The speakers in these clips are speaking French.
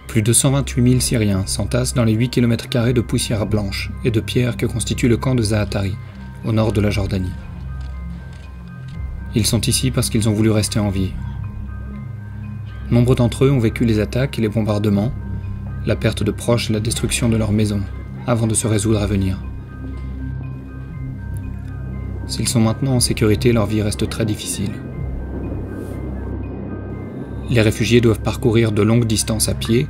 Plus de 128 000 Syriens s'entassent dans les 8 km² de poussière blanche et de pierre que constitue le camp de Zaatari, au nord de la Jordanie. Ils sont ici parce qu'ils ont voulu rester en vie. Nombre d'entre eux ont vécu les attaques et les bombardements, la perte de proches et la destruction de leurs maisons, avant de se résoudre à venir. S'ils sont maintenant en sécurité, leur vie reste très difficile. Les réfugiés doivent parcourir de longues distances à pied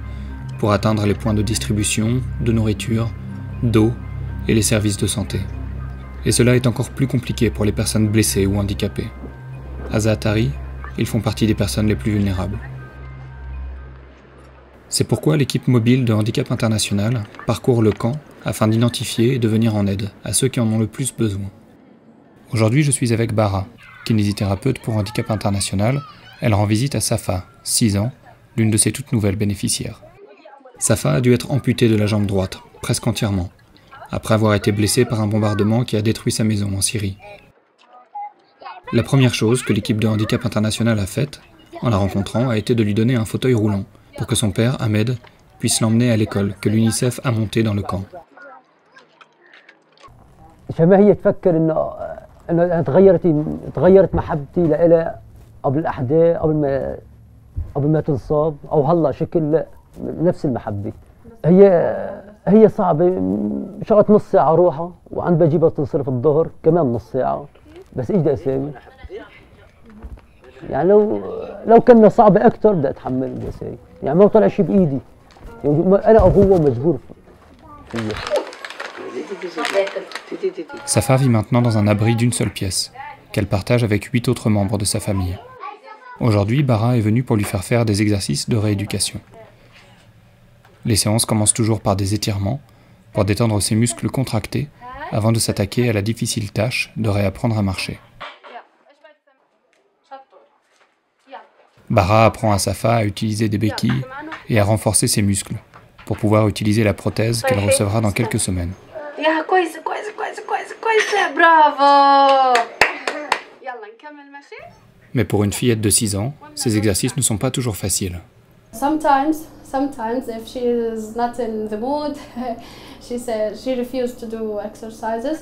pour atteindre les points de distribution, de nourriture, d'eau et les services de santé. Et cela est encore plus compliqué pour les personnes blessées ou handicapées. À Zaatari, ils font partie des personnes les plus vulnérables. C'est pourquoi l'équipe mobile de Handicap International parcourt le camp afin d'identifier et de venir en aide à ceux qui en ont le plus besoin. Aujourd'hui, je suis avec Bara, kinésithérapeute pour Handicap International. Elle rend visite à Safa, 6 ans, l'une de ses toutes nouvelles bénéficiaires. Safa a dû être amputée de la jambe droite, presque entièrement, après avoir été blessée par un bombardement qui a détruit sa maison en Syrie. La première chose que l'équipe de Handicap International a faite, en la rencontrant, a été de lui donner un fauteuil roulant, pour que son père, Ahmed, puisse l'emmener à l'école que l'UNICEF a montée dans le camp. انه تغيرت محبتي لها قبل الاحداث قبل ما تنصاب او هلا شكل نفس المحبه هي صعبه شغله نص ساعه روحها وعند بجيبها تنصرف الظهر كمان نص ساعه بس ايش بدي اسوي يعني لو كنا صعبه اكثر بدي اتحمل بدي اسوي يعني ما طلع شيء بايدي يعني انا او هو مجبور فيه. Safa vit maintenant dans un abri d'une seule pièce, qu'elle partage avec 8 autres membres de sa famille. Aujourd'hui, Bara est venue pour lui faire des exercices de rééducation. Les séances commencent toujours par des étirements, pour détendre ses muscles contractés, avant de s'attaquer à la difficile tâche de réapprendre à marcher. Bara apprend à Safa à utiliser des béquilles et à renforcer ses muscles, pour pouvoir utiliser la prothèse qu'elle recevra dans quelques semaines. Mais pour une fillette de 6 ans, ces exercices ne sont pas toujours faciles. Sometimes if she is not in the mood, she says she refuses to do exercises.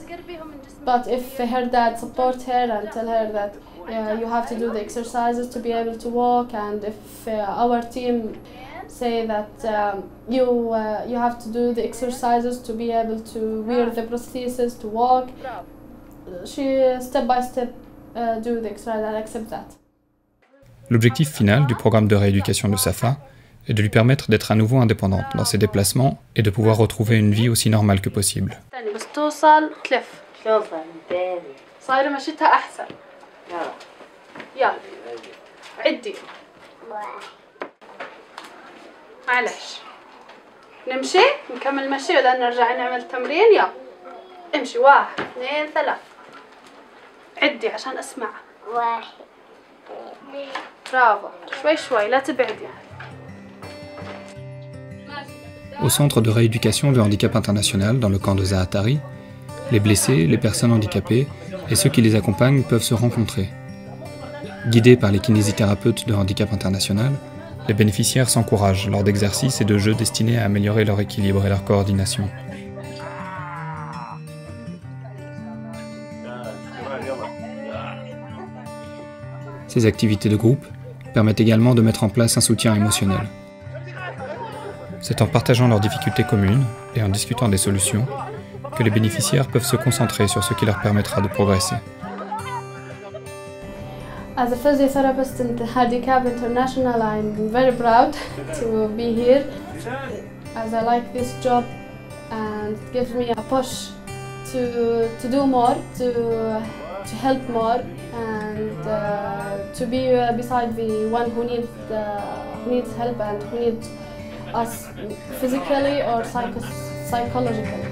But if her dad support her and tell her that you have to do the exercises to be able to walk, and if our team say that you have to do the exercises to be able to wear the prosthesis to walk, she step by step do the exercise and accept that. L'objectif final du programme de rééducation de Safa est de lui permettre d'être à nouveau indépendante dans ses déplacements et de pouvoir retrouver une vie aussi normale que possible. معلش نمشي نكمل مشي ولا نرجع نعمل تمرين يلا امشي 1 2 3 عدي عشان اسمع 1 برافو شوي لا تبعدي. Au centre de rééducation de Handicap International dans le camp de Zaatari, les blessés, les personnes handicapées et ceux qui les accompagnent peuvent se rencontrer. Guidés par les kinésithérapeutes de Handicap International, les bénéficiaires s'encouragent lors d'exercices et de jeux destinés à améliorer leur équilibre et leur coordination. Ces activités de groupe permettent également de mettre en place un soutien émotionnel. C'est en partageant leurs difficultés communes et en discutant des solutions que les bénéficiaires peuvent se concentrer sur ce qui leur permettra de progresser. As a physiotherapist in Handicap International, I'm very proud to be here, as I like this job and it gives me a push to do more, to help more, and to be beside the one who needs help and who needs us physically or psychologically.